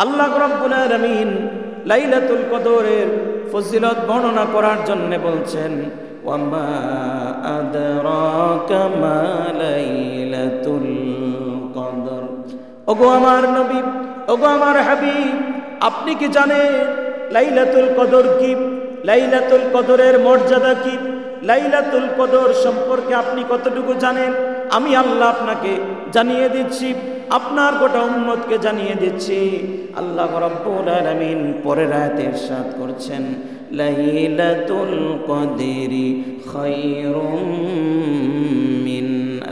আল্লাহ রাব্বুল আলামিন লাইলাতুল কদরের ফজিলত বর্ণনা করার জন্য বলছেন, ওয়ামা আদরাকা মা লাইলাতুল কদর। ওগো আমার নবী, ওগো আমার হাবিব, আপনি কি জানেন লাইলাতুল কদর কি? লাইলাতুল কদরের মর্যাদা কি? লাইলাতুল কদর সম্পর্কে আপনি কতটুকু জানেন? আমি আল্লাহ আপনাকে জানিয়ে দিচ্ছি, আপনার গোটা উম্মতকে জানিয়ে দিচ্ছি। আল্লাহ রাব্বুল আলামিন পরের আয়াতে ইরশাদ করছেন, লাইলাতুল কদরি খায়রুম মিন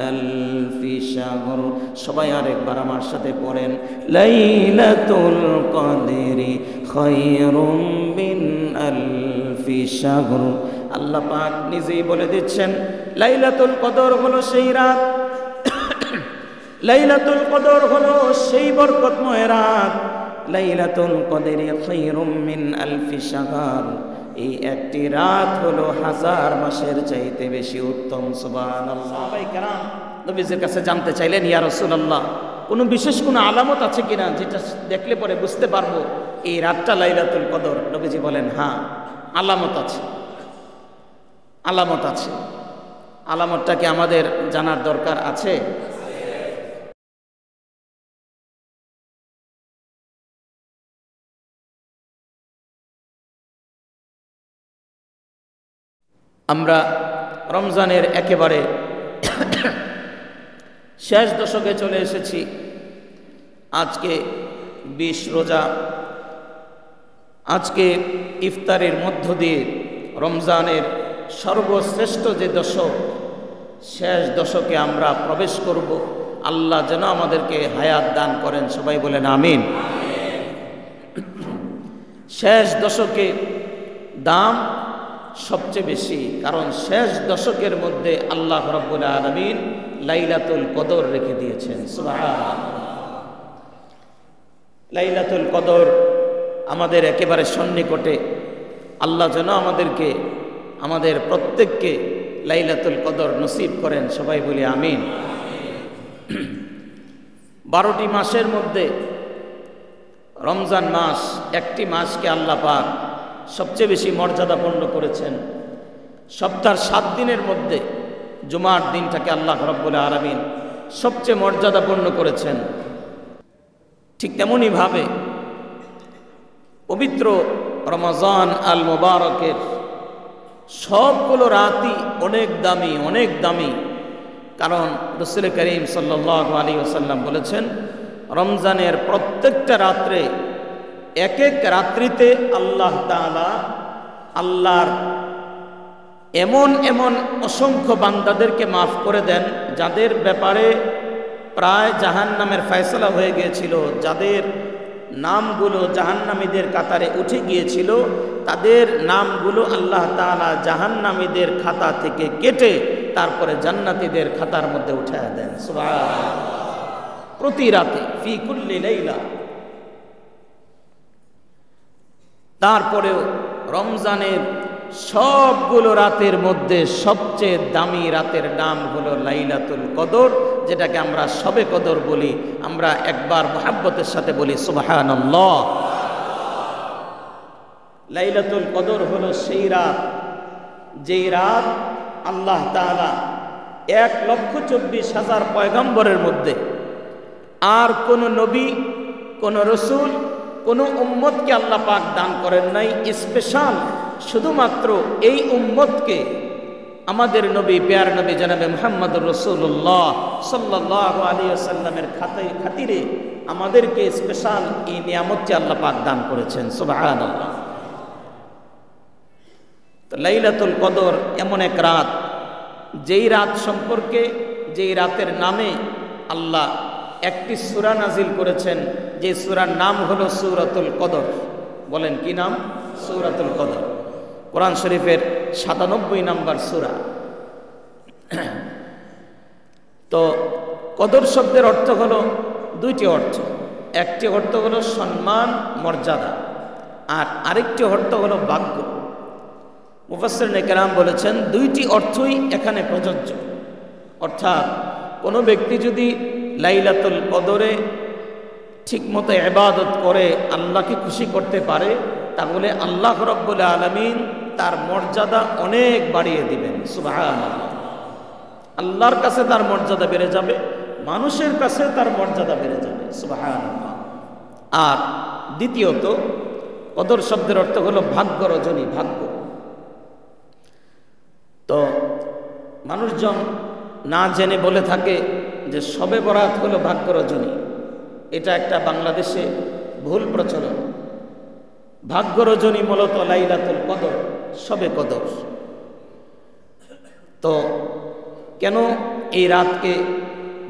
আলফি শাহর। সবাই আরেকবার আমার সাথে পড়েন, লাইলাতুল কদরি খায়রুম মিন আলফি শাহর। আল্লাহ পাক নিজেই বলে দিচ্ছেন লাইলাতুল কদর হলো সেই রাত, লাইলাতুল কদর হলো সেই বরকতময় রাত। লাইলাতুল কদরি খায়রুম মিন আলফি শাহর, এই একটি রাত হলো 1000 মাসের চাইতে বেশি উত্তম। সুবহানাল্লাহ। সাহাবায়ে কেরাম নবীজির কাছে জানতে চাইলেন, ইয়া রাসূলুল্লাহ, কোনো বিশেষ কোনো আলামত আছে কিনা যেটা দেখলে পরে বুঝতে পারবো এই রাতটা লাইলাতুল কদর? নবীজি বলেন, হ্যাঁ, আলামত আছে, আলামত আছে। আলামতটা কি আমাদের জানার দরকার আছে? আমরা রমজানের একেবারে শেষ দশকে চলে এসেছি। আজকে 20 রোজা, আজকে ইফতারের মধ্য দিয়ে রমজানের সর্বশ্রেষ্ঠ যে দশক, শেষ দশকে আমরা প্রবেশ করব। আল্লাহ যেন আমাদেরকে হায়াত দান করেন, সবাই বলেন আমিন। শেষ দশকে দাম সবচেয়ে বেশি, কারণ শেষ দশকের মধ্যে আল্লাহ রাব্বুল আলামিন লাইলাতুল কদর রেখে দিয়েছেন। সুবহানাল্লাহ। লাইলাতুল কদর আমাদের একেবারে সন্নিকটে। আল্লাহ যেন আমাদেরকে, আমাদের প্রত্যেককে লাইলাতুল কদর নসিব করেন, সবাই বলি আমিন। 12টি মাসের মধ্যে রমজান মাস একটি মাসকে আল্লাহ পাক সবচেয়ে বেশি মর্যাদাপূর্ণ করেছেন। সপ্তাহের 7 দিনের মধ্যে জুমার দিনটাকে আল্লাহ রাব্বুল আলামিন সবচেয়ে মর্যাদাপূর্ণ করেছেন। ঠিক তেমনইভাবে পবিত্র রমজান আল মুবারকের সবগুলো রাতই অনেক দামি, অনেক দামি। কারণ রাসূল করিম সাল্লাল্লাহু আলাইহি ওয়াসাল্লাম বলেছেন, রমজানের প্রত্যেকটা রাত্রে, এক এক রাত্রিতে আল্লাহ তাআলা আল্লাহর এমন এমন অসংখ্য বান্দাদেরকে মাফ করে দেন যাদের ব্যাপারে প্রায় জাহান্নামের ফয়সালা হয়ে গিয়েছিল, যাদের নামগুলো জাহান্নামীদের কাতারে উঠে গিয়েছিল, তাদের নামগুলো আল্লাহ তাআলা জাহান্নামীদের খাতা থেকে কেটে তারপরে জান্নাতীদের খাতার মধ্যে উঠায় দেন। সুবহানাল্লাহ। প্রতি রাতে, ফি কুল্লি লাইলা। তারপরেও রমজানের সবগুলো রাতের মধ্যে সবচেয়ে দামি রাতের নাম হলো লাইলাতুল কদর, যেটাকে আমরা শবে কদর বলি। আমরা একবার মুহাব্বতের সাথে বলি সুবহানাল্লাহ। লাইলাতুল কদর হলো সেই রাত, যেই রাত আল্লাহ তাআলা 1,24,000 পয়গম্বরের মধ্যে আর কোন নবী, কোন রসুল, কোন উম্মতকে আল্লাহ পাক দান করেন নাই। স্পেশাল শুধুমাত্র এই উম্মতকে আমাদের নবী, প্যার নবী জনাবে মুহাম্মদুর রাসূলুল্লাহ সাল্লাল্লাহু আলাইহি ওয়াসাল্লামের খাতিরে আমাদেরকে স্পেশাল এই নিয়ামতটি আল্লাহ পাক দান করেছেন। সুবহানাল্লাহ। তো লাইলাতুল কদর এমন এক রাত, যেই রাত সম্পর্কে, যেই রাতের নামে আল্লাহ একটি সূরা নাজিল করেছেন, যে সূরার নাম হলো সূরাতুল কদর। বলেন কি নাম? সূরাতুল কদর। কোরআন শরীফের 97 নম্বর সূরা। তো কদর শব্দের অর্থ হলো দুইটি অর্থ। একটি অর্থ হলো সম্মান, মর্যাদা, আর আরেকটি অর্থ হলো ভাগ্য। মুফাসসিরিনে কেরাম বলেছেন দুইটি অর্থই এখানে প্রযোজ্য। অর্থাৎ কোনো ব্যক্তি যদি লাইলাতুল কদরে ঠিকমতো ইবাদত করে আল্লাহকে খুশি করতে পারে, তাহলে আল্লাহ রাব্বুল আলামিন তার মর্যাদা অনেক বাড়িয়ে দিবেন। সুবহানাল্লাহ। আল্লাহর কাছে তার মর্যাদা বেড়ে যাবে, মানুষের কাছে তার মর্যাদা বেড়ে যাবে। সুবহানাল্লাহ। আর দ্বিতীয়ত, কদর শব্দের অর্থ হলো ভাগ্য রজনী, ভাগ্য। তো মানুষজন না জেনে বলে থাকে যে শবে বরাত হলো ভাগ্য রজনী। এটা একটা বাংলাদেশে ভুল প্রচলন। ভাগ্য রজনী মূলত লাইলাতুল কদর, শবে কদর। তো কেন এই রাতকে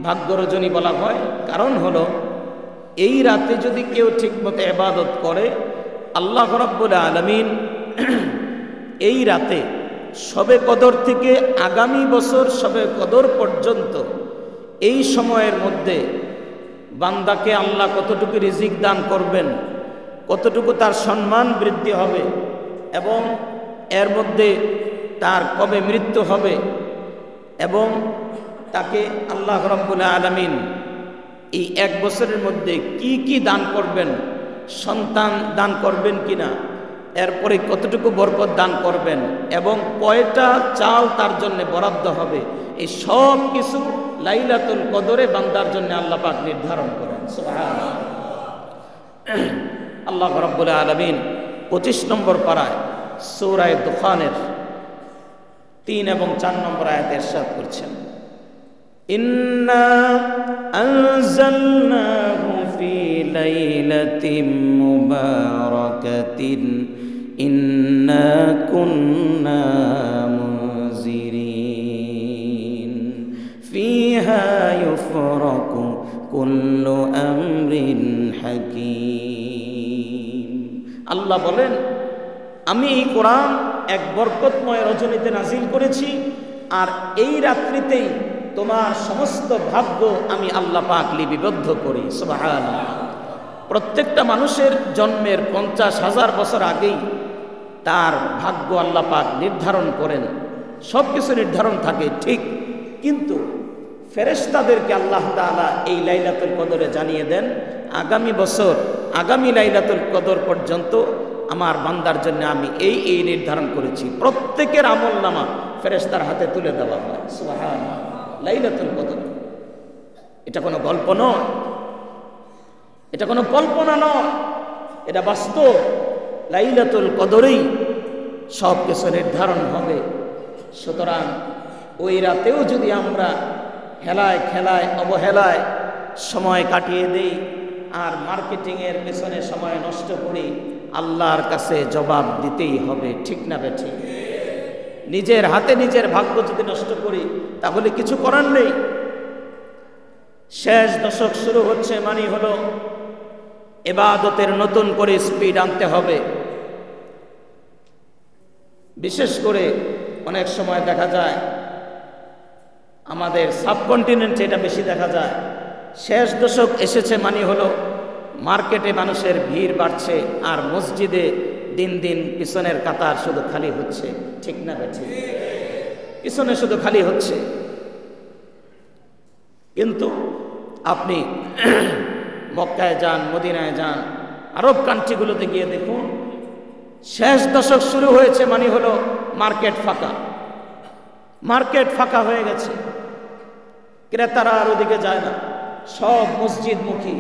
ভাগ্য রজনী বলা হয়? কারণ হলো এই রাতে যদি কেউ ঠিকমতো ইবাদত করে, আল্লাহ রাব্বুল আলামিন এই রাতে শবে কদর থেকে আগামী বছর শবে কদর পর্যন্ত এই সময়ের মধ্যে বান্দাকে আল্লাহ কতটুকু রিজিক দান করবেন, কতটুকু তার সম্মান বৃদ্ধি হবে, এবং এর মধ্যে তার কবে মৃত্যু হবে, এবং তাকে আল্লাহ রাব্বুল আলামিন এই এক বছরের মধ্যে কি কি দান করবেন, সন্তান দান করবেন কিনা, এরপরে কতটুকু বরকত দান করবেন, এবং কয়টা চাল তার জন্য বরাদ্দ হবে, এই সব কিছু লাইলাতুল কদরে বান্দার জন্য আল্লাহ পাক নির্ধারণ করেন। সুবহানাল্লাহ। আল্লাহ রাব্বুল আলামিন 25 নম্বর পারায় সূরা দুখানের 3 এবং 4 নম্বর আয়াতে ইরশাদ করছেন, ইন্না আনজালনাহু ফি লাইলাতিন মুবারাকাতিন ইন্না কুন্না মুনজিরিন ফিহা ইউফরাকু কুল্লু আমরিন হাকীম। আল্লাহ বলেন, আমি এই কোরআন এক বরকতময় রজনীতে নাজিল করেছি, আর এই রাত্রিতেই তোমার সমস্ত ভাগ্য আমি আল্লাহ পাক লিপিবদ্ধ করি। সুবহানাল্লাহ। প্রত্যেকটা মানুষের জন্মের 50,000 বছর আগেই তার ভাগ্য আল্লাহ পাক নির্ধারণ করেন। সব কিছু নির্ধারণ থাকে ঠিক, কিন্তু ফেরেশতাদেরকে আল্লাহ তাআলা এই লাইলাতুল কদরে জানিয়ে দেন, আগামী বছর আগামী লাইলাতুল কদর পর্যন্ত আমার বান্দার জন্য আমি এই নির্ধারণ করেছি। প্রত্যেকের আমলনামা ফেরেশতার হাতে তুলে দেওয়া হয়। সুবহানাল্লাহ। লাইলাতুল কদর এটা কোনো গল্প নয়, এটা কোনো কল্পনা নয়, এটা বাস্তব। লাইলাতুল কদরেই সব কিছু নির্ধারণ হবে। সুতরাং ওই রাতেও যদি আমরা হেলায় খেলায় অবহেলায় সময় কাটিয়ে দেই আর মার্কেটিংয়ের পেছনে সময় নষ্ট করি, আল্লাহর কাছে জবাব দিতেই হবে। ঠিক না বেঠিক? নিজের হাতে নিজের ভাগ্য যদি নষ্ট করি তাহলে কিছু করার নেই। শেষ দশক শুরু হচ্ছে মানে হলো ইবাদতের নতুন করে স্পিড আনতে হবে। বিশেষ করে অনেক সময় দেখা যায় আমাদের সাবকন্টিনেন্টে এটা বেশি দেখা যায়। শেষ দশক এসেছে মানে হলো মার্কেটে মানুষের ভিড় বাড়ছে আর মসজিদে দিন দিন পিছনের কাতার শুধু খালি হচ্ছে। ঠিক না বেঠিক? পিছনে শুধু খালি হচ্ছে। কিন্তু আপনি মক্কায় যান, মদিনায় যান, আরব কান্ট্রিগুলোতে গিয়ে দেখুন, শেষ দশক শুরু হয়েছে মানে হলো মার্কেট ফাঁকা। মার্কেট ফাঁকা হয়ে গেছে, ক্রেতারা আর ওদিকে যায় না, সব মসজিদমুখী।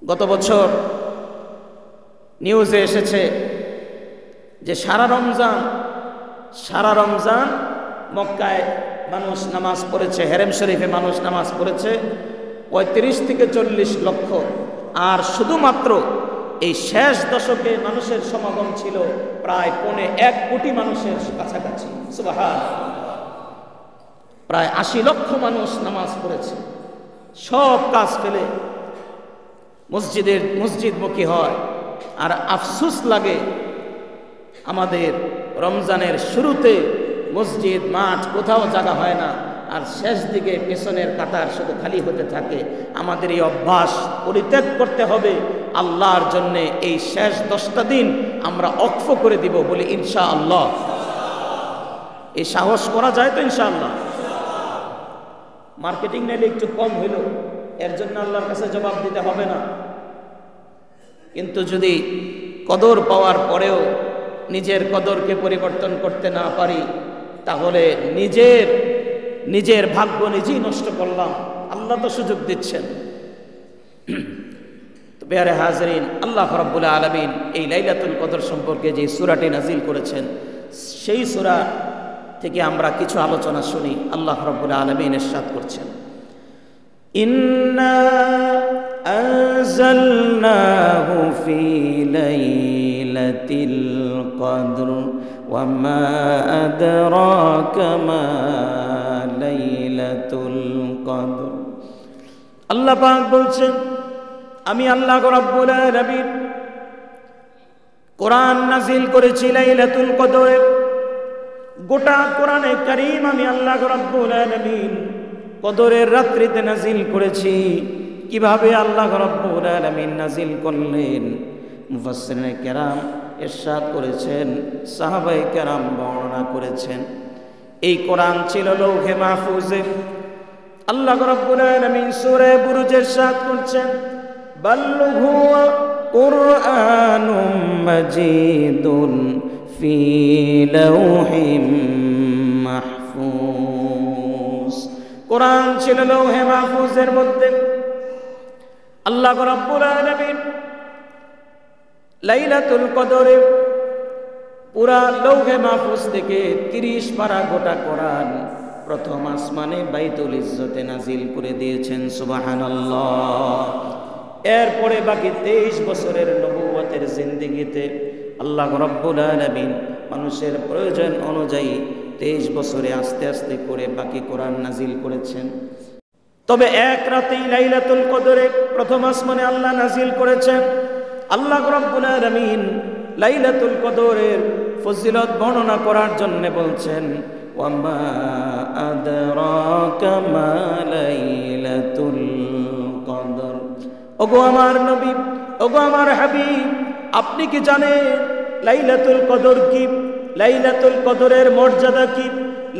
গত বছর নিউজে এসেছে যে সারা রমজান মক্কায় মানুষ নামাজ পড়েছে, হেরেম শরীফে মানুষ নামাজ পড়েছে 35 থেকে 40 লক্ষ। আর শুধুমাত্র এই শেষ দশকে মানুষের সমাগম ছিল প্রায় 1.25 কোটি মানুষের কাছাকাছি। সুবহানাল্লাহ। প্রায় 80 লক্ষ মানুষ নামাজ পড়েছে। সব কাজ ফেলে মসজিদমুখী হয়। আর আফসোস লাগে, আমাদের রমজানের শুরুতে মসজিদ মাঠ কোথাও জায়গা হয় না, আর শেষ দিকে পেছনের কাতার শুধু খালি হতে থাকে। আমাদের এই অভ্যাস পরিত্যাগ করতে হবে। আল্লাহর জন্য এই শেষ 10টা দিন আমরা ওয়াকফ করে দিব বলে ইনশাআল্লাহ। এই সাহস করা যায় তো ইনশাআল্লাহ? মার্কেটিং নিলে একটু কম হইল, এর জন্য আল্লাহর কাছে জবাব দিতে হবে না। কিন্তু যদি কদর পাওয়ার পরেও নিজের কদরকে পরিবর্তন করতে না পারি, তাহলে নিজের ভাগ্য নিজেই নষ্ট করলাম। আল্লাহ তো সুযোগ দিচ্ছেন। তো প্রিয় হাজরিন, আল্লাহ রাব্বুল আলামিন এই লাইলাতুল কদর সম্পর্কে যে সূরাটি নাজিল করেছেন, সেই সূরা থেকে আমরা কিছু আলোচনা শুনি। আল্লাহ রাব্বুল আলামিন ইরশাদ করছেন, ইন্না আনজালনাহু ফি লাইলাতিল কদর ওয়া মা আদরাকা মা লাইলাতুল কদর। আল্লাহ পাক বলছেন, আমি আল্লাহ রাব্বুল আলামিন কোরআন নাজিল করেছি লাইলাতুল কদরে। গোটা কোরআনে কারীম আমি আল্লাহ রাব্বুল আলামিন কদরের রাত্রিতে নাজিল করেছি। কিভাবে আল্লাহ রাব্বুল আলামিন নাজিল করলেন? মুফাসসিরিনে কেরাম ইরশাদ করেছেন, সাহাবায়ে কেরাম বর্ণনা করেছেন, এই কোরআন ছিল লৌহে মাহফুজে। আল্লাহ রাব্বুল আলামিন সূরা বুরুজে ইরশাদ করছেন, বাল হুয়া কুরআনুম মাজিদুন ফি লাওহিম মাহফুজ। কোরআন ছিল লৌহে মাহফুজের মধ্যে। আল্লাহ রাব্বুল আলামিন লাইলাতুল কদরে পুরা লৌহে মাহফুজ থেকে 30 পারা গোটা কোরআন প্রথম আসমানে বাইতুল ইজ্জতে নাজিল করে দিয়েছেন। সুবহানাল্লাহ। এরপরে বাকি 23 বছরের নবুয়তের জিন্দেগিতে আল্লাহ রাব্বুল আলামিন মানুষের প্রয়োজন অনুযায়ী 23 বছরে আস্তে আস্তে করে বাকি কোরআন নাজিল করেছেন। তবে এক রাতেই লাইলাতুল কদরে প্রথম আসমানে আল্লাহ নাজিল করেছেন। আল্লাহ রাব্বুল আলামিন লাইলাতুল কদরের ফজিলত বর্ণনা করার জন্য বলছেন, ওয়া মা আদরাকা মা লাইলাতুল কদর। ওগো আমার নবী, ওগো আমার হাবিব, আপনি কি জানেন লাইলাতুল কদর কি? লাইলাতুল কদরের মর্যাদা কি?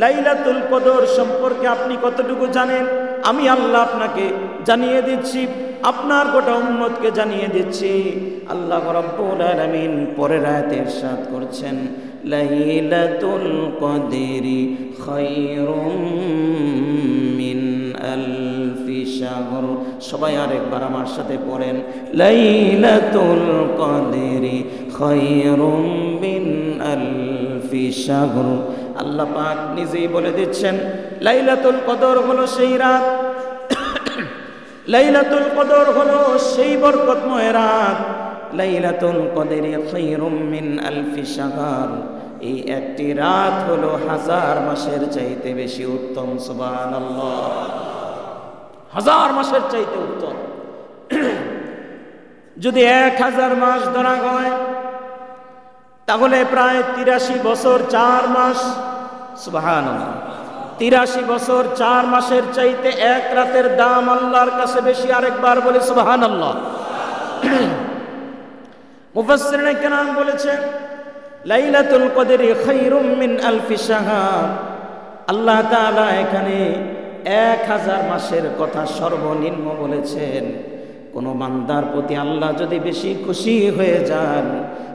লাইলাতুল কদর সম্পর্কে আপনি কতটুকু জানেন? আমি আল্লাহ আপনাকে জানিয়ে দিচ্ছি, আপনার গোটা উম্মতকে জানিয়ে দিচ্ছি। আল্লাহ রাব্বুল আলামিন পরের আয়াতে ইরশাদ করছেন, লাইলাতুল কদরি খায়রুম মিন আলফি শাহর। সবাই আরেকবার আমার সাথে পড়েন, লাইলাতুল কদরি খায়রুম মিন আলফি শাহর। আল্লাহ পাক নিজেই বলে দিচ্ছেন, লাইলাতুল কদর হলো সেই রাত, লাইলাতুল কদর হলো সেই বরকতময় রাত। লাইলাতুল কদরি খায়রুম মিন আলফি শাহর। এই একটি রাত হলো 1000 মাসের চাইতে বেশি উত্তম। সুবহানাল্লাহ। 1000 মাসের চাইতে উত্তম। যদি 1000 মাস ধরা হয় তাহলে প্রায় 83 বছর 4 মাস। সুবহানাল্লাহ। 83 বছর 4 মাসের চাইতে এক রাতের দাম আল্লাহর কাছে বেশি। আরেকবার বলি সুবহানাল্লাহ। মুফাসসিরিনে কেরাম বলেছেন, লাইলাতুল কদরি খায়রুম মিন আলফি শাহর। আল্লাহ তাআলা এখানে 1000 মাসের কথা সর্বনিম্ন বলেছেন। কোন বান্দার প্রতি আল্লাহ যদি বেশি খুশি হয়ে যান,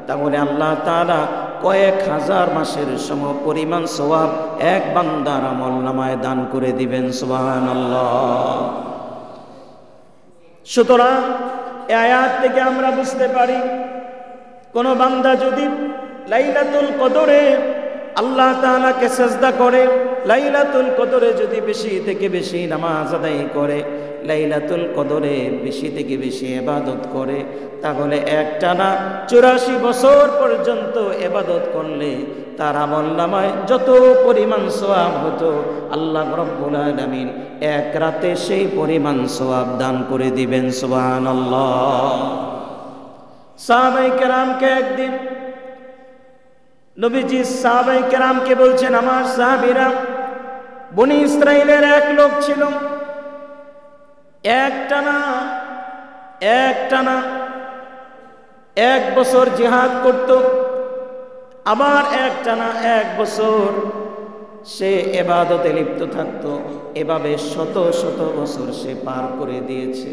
তাহলে আল্লাহ তাআলা কয়েক হাজার মাসের সম পরিমাণ সওয়াব এক বান্দার আমলনামায় দান করে দিবেন। সুবহানাল্লাহ। সুতরাং এই আয়াত থেকে আমরা বুঝতে পারি, কোন বান্দা যদি লাইলাতুল কদরে আল্লাহ তাআলাকে সিজদা করে, লাইলাতুল কদরে যদি বেশি থেকে বেশি নামাজ আদায় করে, লাইলাতুল কদরে বেশি থেকে বেশি ইবাদত করে, তাহলে একটানা 84 বছর পর্যন্ত ইবাদত করলে তার আমলনামায় যত পরিমাণ সওয়াব হতো, আল্লাহ রাব্বুল আলামিন এক রাতে সেই পরিমাণ সওয়াব দান করে দিবেন। সুবহানাল্লাহ। সাহাবায়ে কেরামকে একদিন নবীজি সাহাবায়ে কেরামকে বলছেন, আমার সাহাবীরা, বনি ইসরাইলের এক লোক ছিল, একটানা 1 বছর জিহাদ করত, আবার একটানা 1 বছর সে ইবাদতে লিপ্ত থাকত। এভাবে শত শত বছর সে পার করে দিয়েছে।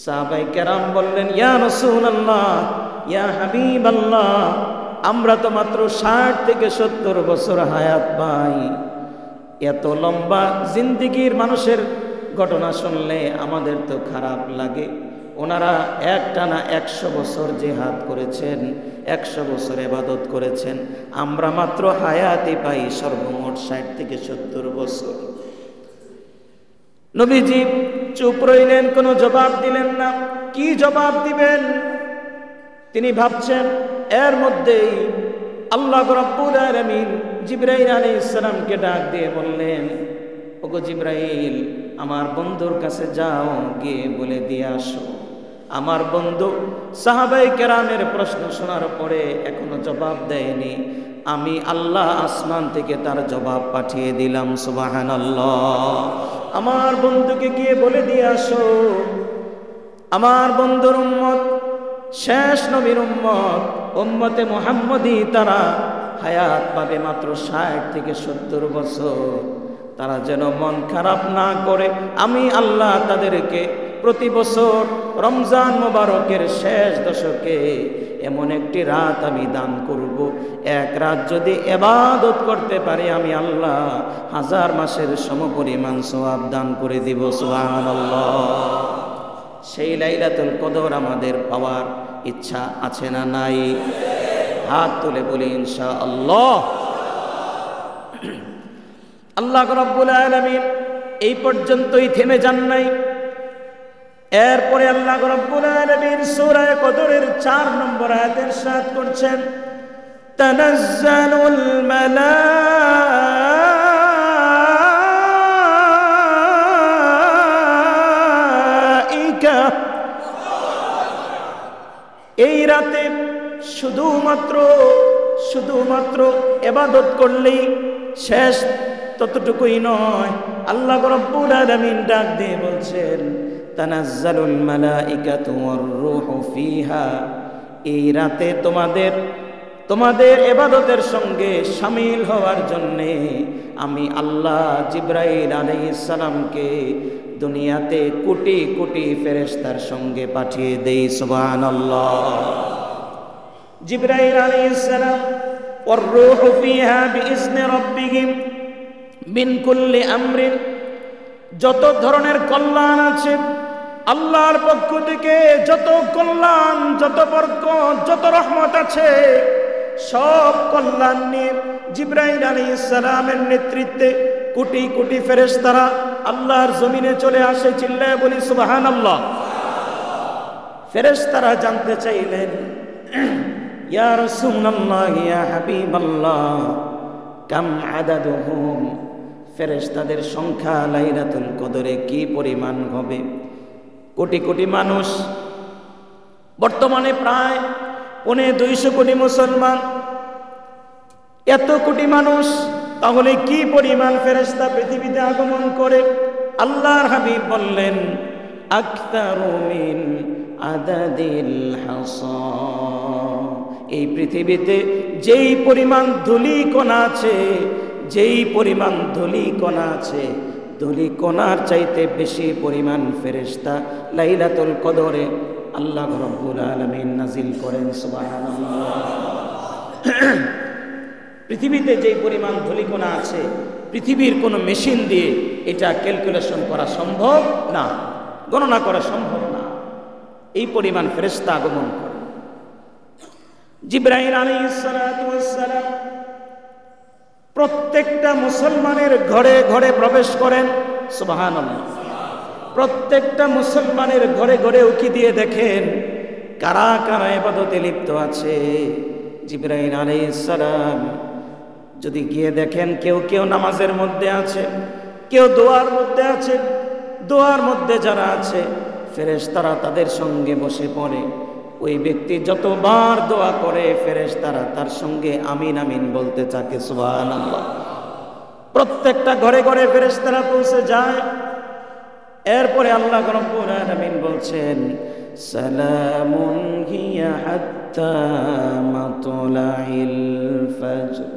সাহাবায়ে কেরাম বললেন, ইয়া রাসূলুল্লাহ, ইয়া হাবিবাল্লাহ, আমরা তো মাত্র 60 থেকে 70 বছর হায়াত পাই। এত লম্বা জিন্দেগির মানুষের ঘটনা শুনলে আমাদের তো খারাপ লাগে। ওনারা একটানা 100 বছর জিহাদ করেছেন, 100 বছর ইবাদত করেছেন, আমরা মাত্র হায়াতই পাই সর্বমোট 60 থেকে 70 বছর। নবীজি চুপ রইলেন, কোনো জবাব দিলেন না। কি জবাব দিবেন তিনি ভাবছেন। এর মধ্যেই আল্লাহ রাব্বুল আলামিন জিবরাইল আলাইহিস সালামকে ডাক দিয়ে বললেন, ওগো জিবরাইল, আমার বন্ধুর কাছে যাও, গিয়ে বলে দিয়ে আসো। আমার বন্ধু সাহাবায়ে কেরামের প্রশ্ন শোনার পরে এখনো জবাব দেয়নি, আমি আল্লাহ আসমান থেকে তার জবাব পাঠিয়ে দিলাম। সুবহানাল্লাহ। আমার বন্ধুকে গিয়ে বলে দিয়ে আসো, আমার বন্ধুর উম্মত, শেষ নবীর উম্মত, উম্মতে মুহাম্মদী, তারা হায়াত পাবে মাত্র 60 থেকে 70 বছর। তারা যেন মন খারাপ না করে, আমি আল্লাহ তাদেরকে প্রতি বছর রমজান মোবারকের শেষ দশকে এমন একটি রাত আমি দান করব, এক রাত যদি ইবাদত করতে পারি আমি আল্লাহ 1000 মাসের সমপরিমাণ সওয়াব দান করে দিব। সুবহানাল্লাহ। সেই লাইলাতুল কদর আমাদের পাওয়ার ইচ্ছা আছে না নাই? হাত তুলে বলি ইনশাআল্লাহ। আল্লাহ রাব্বুল আলামিন এই পর্যন্তই থেমে যান নাই। এরপরে আল্লাহ রাব্বুল আলামিন সূরা কদরের 4 নম্বর আয়াতে ইরশাদ করছেন, তানাজ্জালুল মালাইকা। এই রাতে শুধুমাত্র ইবাদত করলেই শেষ ততটুকুই নয়, আল্লাহ রাব্বুল আলামিন ডাক দিয়ে বলছেন, তানাজ্জালুল মালাইকাতু ওয়ার রূহু ফিহা। এই রাতে তোমাদের ইবাদতের সঙ্গে শামিল হওয়ার জন্যে আমি আল্লাহ জিবরাইল আলাইহিস সালামকে দুনিয়াতে কোটি কোটি ফেরেশতার সঙ্গে পাঠিয়ে দেই। সুবহানাল্লাহ। জিবরাইল আলাইহিস সালাম ওয়ার রূহু ফিহা বিইজনি রাব্বিহিম মিন কুল্লি আমরিন। যত ধরনের কল্যাণ আছে আল্লাহর পক্ষ থেকে, যত কল্যাণ, যত বরকত, যত রহমত আছে, সব কল্যাণ নিয়ে জিবরাইল আলাইহিস সালামের নেতৃত্বে কোটি কোটি ফেরেশতারা আল্লাহর জমিনে চলে আসে। চিল্লায়ে বলি সুবহানাল্লাহ। ফেরেশতারা জানতে চাইলেন, ইয়া রাসূলুল্লাহ, ইয়া হাবিবাল্লাহ, কাম আদাদুহুম। ফেরেশতাদের সংখ্যা লাইলাতুল কদরে কি পরিমাণ হবে? কোটি কোটি মানুষ, বর্তমানে প্রায় 250 কোটি মুসলমান, এত কোটি মানুষ, তাহলে কি পরিমাণ ফেরেশতা পৃথিবীতে আগমন করে? আল্লাহর হাবিব বললেন, আকতারু মিন আদাদিল হাসা। এই পৃথিবীতে যেই পরিমাণ ধূলিকণা আছে, ধূলিকণার চাইতে বেশি পরিমাণ ফেরেশতা লাইলাতুল কদরে আল্লাহ রাব্বুল আলামিন নাজিল করেন। সুবহানাল্লাহ। পৃথিবীতে যেই পরিমাণ ধূলিকণা আছে, পৃথিবীর কোনো মেশিন দিয়ে এটা ক্যালকুলেশন করা সম্ভব না, গণনা করা সম্ভব না। এই পরিমাণ ফেরেশতা আগমন করে। জিবরাইল আলাইহিস সালাতু ওয়াস সালাম প্রত্যেকটা মুসলমানের ঘরে ঘরে প্রবেশ করেন। সুবহানাল্লাহ। প্রত্যেকটা মুসলমানের ঘরে ঘরে উকি দিয়ে দেখেন কারা কারা ইবাদতে লিপ্ত আছে। জিবরাইল আলাইহিস সালাম যদি গিয়ে দেখেন কেউ কেউ নামাজের মধ্যে আছে, কেউ দোয়ার মধ্যে আছে, দোয়ার মধ্যে যারা আছে ফেরেশতারা তাদের সঙ্গে বসে পড়ে। ওই ব্যক্তি যতবার দোয়া করে ফেরেশতারা তার সঙ্গে আমিন আমিন বলতে থাকে। সুবহানাল্লাহ। প্রত্যেকটা ঘরে ঘরে ফেরেশতারা পৌঁছে যায়। এরপরে আল্লাহ রাব্বুল আলামিন বলছেন, সালামুন হিয়া হাত্তা মাতলাইল ফজর।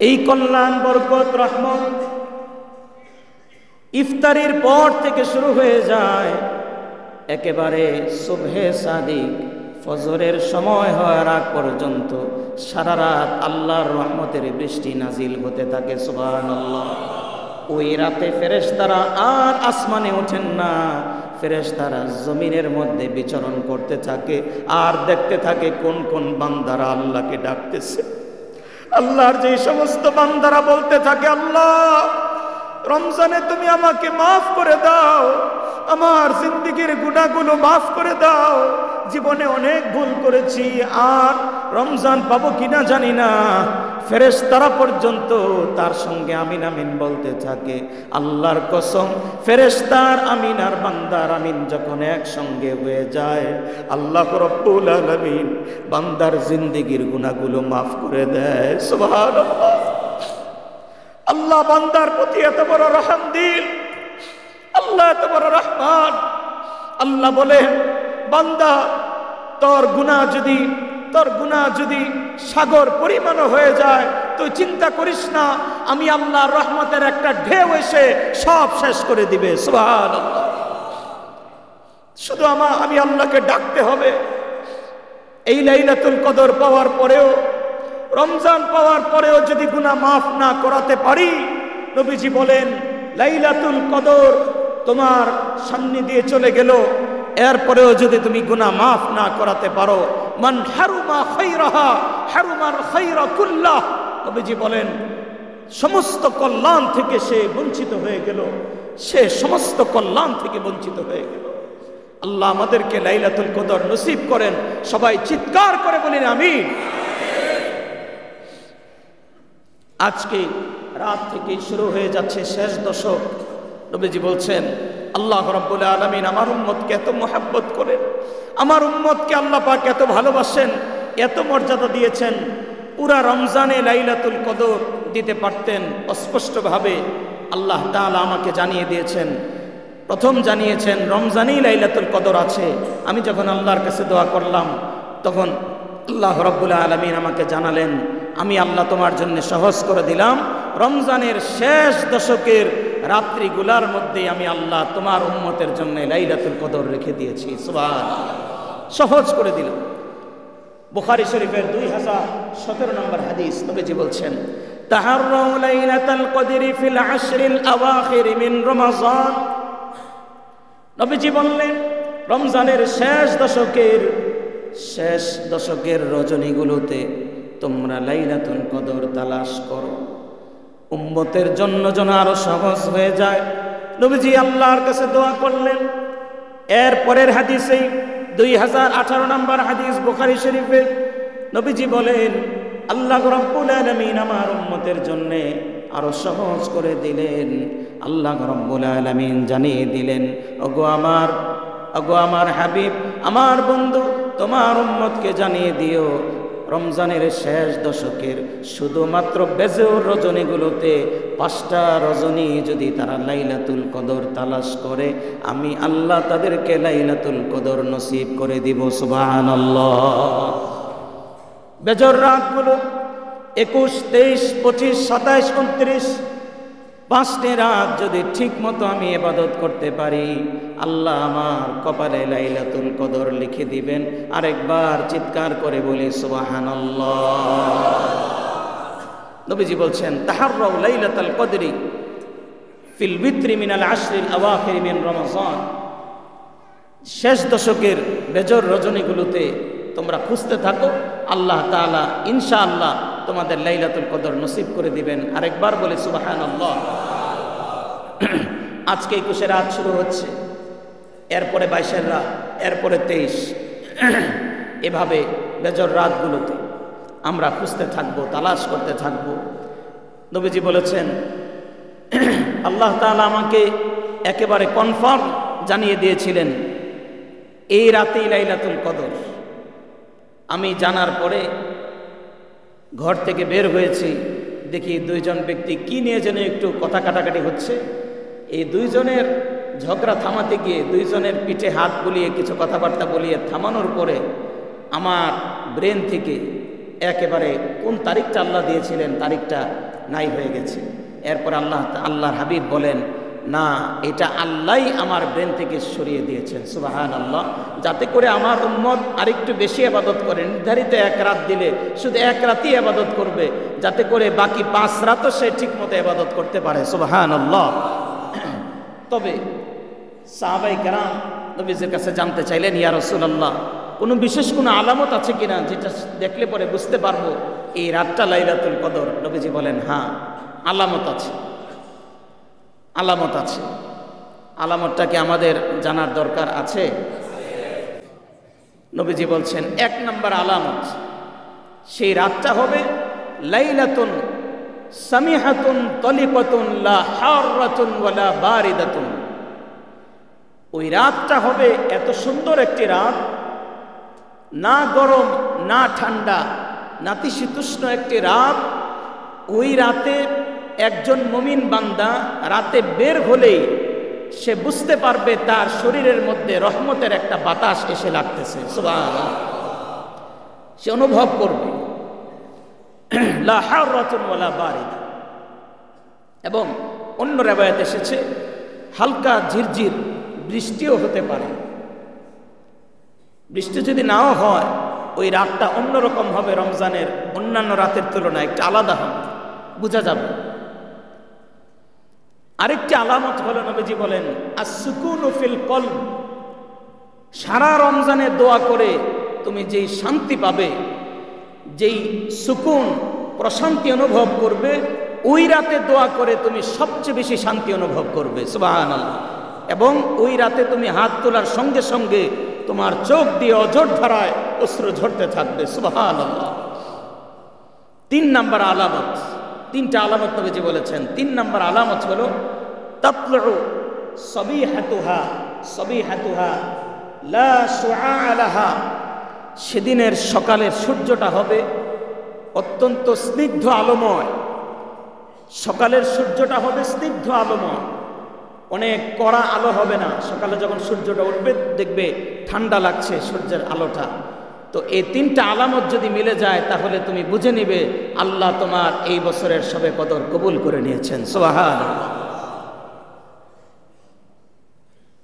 এই কল্যাণ, বরকত, রহমত ইফতারির পর থেকে শুরু হয়ে যায় একেবারে সুবহে সাদিক ফজরের সময় হওয়ার আগ পর্যন্ত সারা রাত আল্লাহর রহমতের বৃষ্টি নাজিল হতে থাকে সুবহানাল্লাহ। ওই রাতে ফেরেশতারা আর আসমানে ওঠেন না, ফেরেশতারা জমিনের মধ্যে বিচরণ করতে থাকে আর দেখতে থাকে কোন কোন বান্দারা আল্লাহকে ডাকতেছে। আল্লাহর যে সমস্ত বান্দারা বলতে থাকে, আল্লাহ রমজানে তুমি আমাকে মাফ করে দাও, আমার জিন্দেগির গুনাহগুলো মাফ করে দাও, জীবনে অনেক ভুল করেছি, আর রমজান পাবো কিনা জানি না। ফেরেশতারা পর্যন্ত তার সঙ্গে আমিন আমিন বলতে থাকে। আল্লাহর কসম, ফেরেশতার আমিন আর বান্দার আমিন যখন একসঙ্গে হয়ে যায়, আল্লাহ রব্বুল আলামিন বান্দার জিন্দেগির গুনাহগুলো মাফ করে দেয়। সুবহানাল্লাহ। আল্লাহ বান্দার প্রতি এত বড় রহমদিল, আল্লাহ এত বড় রহমান। আল্লাহ বলে, বান্দা তোর গুনাহ যদি সাগর পরিমাণ হয়ে যায়, তুই চিন্তা করিস না, আমি আল্লাহর রহমতের একটা ঢেউ এসে সব শেষ করে দিবে। সুবহানাল্লাহ। শুধু আমি আল্লাহকে ডাকতে হবে। এই লাইলাতুল কদর পাওয়ার পরেও, রমজান পাওয়ার পরেও যদি গুনাহ মাফ না করাতে পারি, নবীজি বলেন লাইলাতুল কদর তোমার সামনে দিয়ে চলে গেল, এরপরেও যদি তুমি গুনাহ মাফ না করাতে পারো, মান হারুমা খায়রাহা হারুমাল খায়রা কুল্লাহ, নবীজি বলেন সমস্ত কল্যাণ থেকে সে বঞ্চিত হয়ে গেল, সে সমস্ত কল্যাণ থেকে বঞ্চিত হয়ে গেল। আল্লাহ আমাদেরকে লাইলাতুল কদর নসিব করেন। সবাই চিৎকার করে বলেন আমিন। আজকে রাত থেকে শুরু হয়ে যাচ্ছে শেষ দশক। নবীজি বলছেন, আল্লাহ রাব্বুল আলামিন আমার উম্মতকে এত মহব্বত করেন, আমার উম্মতকে আল্লাহ পাক এত ভালোবাসেন, এত মর্যাদা দিয়েছেন। পুরা রমজানে লাইলাতুল কদর দিতে পারতেন। অস্পষ্টভাবে আল্লাহ তাআলা আমাকে জানিয়ে দিয়েছেন, প্রথম জানিয়েছেন রমজানেই লাইলাতুল কদর আছে। আমি যখন আল্লাহর কাছে দোয়া করলাম, তখন আল্লাহ রাব্বুল আলামিন আমাকে জানালেন, আমি আল্লাহ তোমার জন্য সহজ করে দিলাম, রমজানের শেষ দশকের রাত্রিগুলার মধ্যে আমি আল্লাহ তোমার উম্মতের জন্য লাইলাতুল কদর রেখে দিয়েছি। সুবহানাল্লাহ। সহজ করে দিলাম। বুখারী শরীফের 2017 নম্বর হাদিস, নবীজি বলছেন, তাহাররাউ লাইলাতুল কদরি ফিল আশরিল আওয়াখির মিন রমাজান। নবীজি বললেন, রমজানের শেষ দশকের রজনীগুলোতে তোমরা লাইলাতুল কদর তালাশ করো, উম্মতের জন্য যেন আরো সহজ হয়ে যায়। নবীজি আল্লাহর কাছে দোয়া করলেন। এর পরের হাদিসে 2018 নম্বর হাদিস বুখারী শরীফে নবীজি বলেন, আল্লাহ রাব্বুল আলামিন আমার উম্মতের জন্য আরো সহজ করে দিলেন। আল্লাহ রাব্বুল আলামিন জানিয়ে দিলেন, ওগো আমার হাবিব, আমার বন্ধু, তোমার উম্মতকে জানিয়ে দিও, রমজানের শেষ দশকের শুধুমাত্র বেজর রজনীগুলোতে 5টা রজনী যদি তারা লাইলাতুল কদর তালাশ করে, আমি আল্লাহ তাদেরকে লাইলাতুল কদর নসিব করে দিব। সুবহানাল্লাহ। বেজর রাতগুলো 21, 23, 25, 27, 29, 5টি রাত যদি ঠিক মতো আমি ইবাদত করতে পারি, আল্লাহ আমার কপালে লাইলাতুল কদর লিখে দিবেন। আরেকবার চিৎকার করে বলি সুবহানাল্লাহ। নবীজি বলছেন, তাহাররাউ লাইলাতুল কদরি ফিল বিত্রি মিনাল আশরিল আওয়াখির মিন রমাজান। শেষ দশকের বেজর রজনীগুলোতে তোমরা খুঁজতে থাকো, আল্লাহ তাআলা ইনশাআল্লাহ তোমাদের লাইলাতুল কদর নসিব করে দিবেন। আরেকবার বলে সুবহানাল্লাহ। আজকে 21 রাত শুরু হচ্ছে, এরপরে 22 রাত, এরপরে 23, এভাবে বেজর রাতগুলোতে আমরা খুঁজতে থাকবো, তালাশ করতে থাকবো। নবীজি বলেছেন, আল্লাহ তাআলা আমাকে একেবারে কনফার্ম জানিয়ে দিয়েছিলেন এই রাতেই লাইলাতুল কদর। আমি জানার পরে ঘর থেকে বের হয়েছি, দেখি 2জন ব্যক্তি কি নিয়ে যেন একটু কথা কাটাকাটি হচ্ছে। এই 2জনের ঝগড়া থামাতে গিয়ে 2জনের পিঠে হাত বুলিয়ে কিছু কথাবার্তা বলিয়ে থামানোর পরে আমার ব্রেন থেকে একেবারে কোন তারিখটা আল্লাহ দিয়েছিলেন তারিখটা নাই হয়ে গেছে। এরপর আল্লাহর হাবিব বলেন, না, এটা আল্লাহই আমার ব্রেন থেকে সরিয়ে দিয়েছেন, সুবহানাল্লাহ, যাতে করে আমার উম্মত আরেকটু বেশি ইবাদত করে। নির্ধারিত এক রাত দিলে শুধু এক রাতই ইবাদত করবে, যাতে করে বাকি 5 রাতও সে ঠিকমতো ইবাদত করতে পারে, সুবহানাল্লাহ। তবে সাহাবায়ে কেরাম নবীজির কাছে জানতে চাইলেন, ইয়া রাসূলুল্লাহ, কোনো বিশেষ কোনো আলামত আছে কিনা যেটা দেখলে পরে বুঝতে পারবো এই রাতটা লাইলাতুল কদর? নবীজি বলেন, হ্যাঁ, আলামত আছে, আলামত আছে। আলামতটা কি আমাদের জানার দরকার আছে? নবীজি বলছেন, 1 নম্বর আলামত, সেই রাতটা হবে লাইলাতুন সামিহাতুন তলিকাতুন লা হারাতুন ওয়ালা বারিদাতুন। ওই রাতটা হবে এত সুন্দর একটি রাত, না গরম না ঠান্ডা, নাতিশীতোষ্ণ একটি রাত। ওই রাতে একজন মুমিন বান্দা রাতে বের হলেই সে বুঝতে পারবে তার শরীরের মধ্যে রহমতের একটা বাতাস এসে লাগতেছে, সুবহানাল্লাহ। সে অনুভব করবে লা হারাতুন ওয়ালা বারিদা। এবং অন্য রিওয়ায়াতে এসেছে হালকা ঝিরঝির বৃষ্টিও হতে পারে। বৃষ্টি যদি নাও হয়, ওই রাতটা অন্যরকম হবে, রমজানের অন্যান্য রাতের তুলনায় একটা আলাদা হবে, বোঝা যাবে। আরেকটি আলামত হলো, নবীজি বলেন, আস-সুকুনু ফিল কলব। সারা রমজানে দোয়া করে তুমি যেই শান্তি পাবে, যেই সুকুন প্রশান্তি অনুভব করবে, ওই রাতে দোয়া করে তুমি সবচেয়ে বেশি শান্তি অনুভব করবে, সুবহানাল্লাহ। এবং ওই রাতে তুমি হাত তোলার সঙ্গে সঙ্গে তোমার চোখ দিয়ে অঝোর ধারায় অশ্রু ঝরতে থাকবে, সুবহানাল্লাহ। 3 নম্বর আলামত, 3টা আলামত নবীজি বলেছেন। 3 নম্বর আলামত হলো তাতলু সবিহাতুহা সবিহাতুহা লা শুআ লাহা। সেদিনের সকালের সূর্যটা হবে অত্যন্ত স্নিগ্ধ আলোময়। সকালের সূর্যটা হবে স্নিগ্ধ আলোময়, অনেক কড়া আলো হবে না। সকালে যখন সূর্যটা উঠবে দেখবে ঠান্ডা লাগছে সূর্যের আলোটা। তো এই 3টা আলামত যদি মিলে যায়, তাহলে তুমি বুঝে নিবে আল্লাহ তোমার এই বছরের শবে কদর কবুল করে নিয়েছেন, সুবহানাল্লাহ।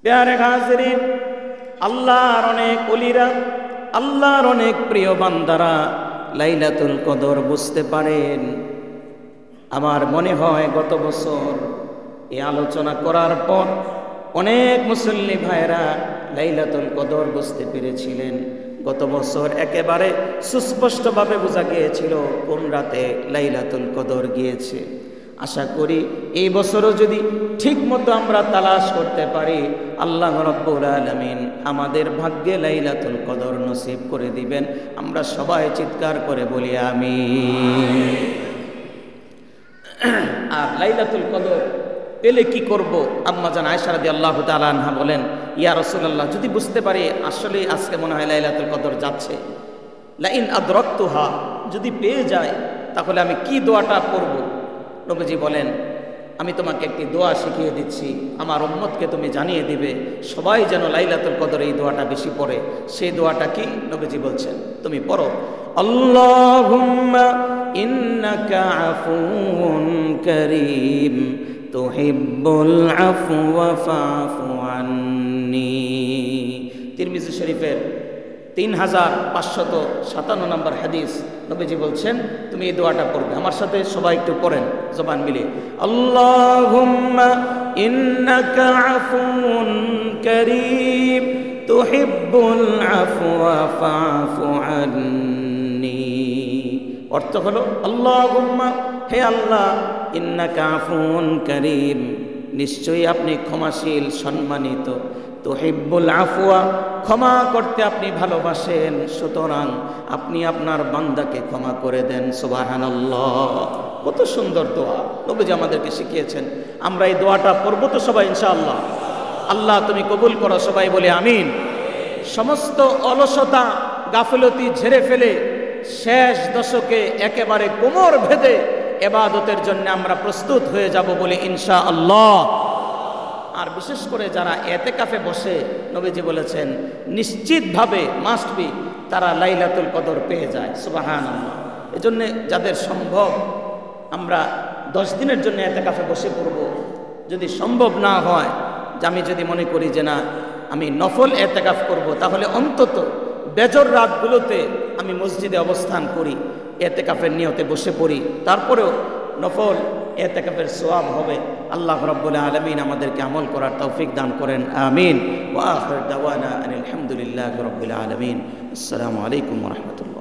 প্যারে হাজিরিন, আল্লাহর অনেক ওলিরা, আল্লাহর অনেক প্রিয় বান্দারা লাইলাতুল কদর বুঝতে পারেন। আমার মনে হয় গত বছর এই আলোচনা করার পর অনেক মুসল্লি ভাইরা লাইলাতুল কদর বুঝতে পেরেছিলেন। গত বছর একেবারে সুস্পষ্টভাবে বোঝা গিয়েছিল কোন রাতে লাইলাতুল কদর গিয়েছে। আশা করি এই বছরও যদি ঠিক মতো আমরা তালাশ করতে পারি, আল্লাহ রাব্বুল আলামিন আমাদের ভাগ্যে লাইলাতুল কদর নসিব করে দিবেন। আমরা সবাই চিৎকার করে বলি আমিন। আর লাইলাতুল কদর পেলে কি করব? আম্মা জান আয়েশা রাদিয়াল্লাহু তাআলা আনহা বলেন, ইয়া রাসূলুল্লাহ, যদি বুঝতে পারি আসলে আজকে মনে হয় লাইলাতুল কদর যাচ্ছে, লাইন আদরাকতুহা, যদি পেয়ে যায় তাহলে আমি কি দোয়াটা পড়ব? নবীজি বলেন, আমি তোমাকে একটি দোয়া শিখিয়ে দিচ্ছি, আমার উম্মতকে তুমি জানিয়ে দিবে, সবাই যেন লাইলাতুল কদর এই দোয়াটা বেশি পড়ে। সেই দোয়াটা কি? নবীজি বলছেন, তুমি পড়ো, আল্লাহুম্মা ইন্নাকা আফুউন কারীম তুহিব্বুল আফওয়া ফাফু আন্নি। তিরমিজি শরীফের 3557 নম্বর হাদিস। নবীজি বলছেন তুমি এই দোয়াটা পড়বে। আমার সাথে সবাই একটু পড়েন জবান মিলে, আল্লাহুম্মা ইন্নাকা আফুউন কারীম তুহিব্বুল আফওয়া ফাফু আন্নি। অর্থ হলো, আল্লাহুম্মা, হে আল্লাহ, ইন্নাকা আফুউন কারীম, নিশ্চয়ই আপনি ক্ষমাশীল সম্মানিত, তুহিব্বুল আফওয়া, ক্ষমা করতে আপনি ভালোবাসেন, সুতরাং আপনি আপনার বান্দাকে ক্ষমা করে দেন। সুবহানাল্লাহ, কত সুন্দর দোয়া নবীজি আমাদেরকে শিখিয়েছেন। আমরা এই দোয়াটা পড়ব তো সবাই ইনশাআল্লাহ। আল্লাহ তুমি কবুল করো, সবাই বলে আমিন। সমস্ত অলসতা গাফলতি ঝেড়ে ফেলে শেষ দশকে একেবারে কোমর ভেদে ইবাদতের জন্য আমরা প্রস্তুত হয়ে যাব বলে ইনশাআল্লাহ। আর বিশেষ করে যারা এতেকাফে বসে, নবীজি বলেছেন নিশ্চিতভাবে মাস্ট বি তারা লাইলাতুল কদর পেয়ে যায়। সুবহানাল্লাহ। এজন্য যাদের সম্ভব আমরা 10 দিনের জন্য এতেকাফে বসে পড়ব, যদি সম্ভব না হয়, যে আমি যদি মনে করি যে না আমি নফল এতেকাফ করব, তাহলে অন্তত বেজর রাতগুলোতে আমি মসজিদে অবস্থান করি, এতেকাফের নিয়তে বসে পড়ি, তারপরেও নফল এতেকাফের সওয়াব হবে। আল্লাহ রাব্বুল আলামিন আমাদেরকে আমল করার তৌফিক দান করেন, আমিন। ওয়া আখির দাওয়ানা আলহামদুলিল্লাহি রাব্বিল আলামিন। আসসালামু আলাইকুম ওয়া রাহমাতুল্লাহ।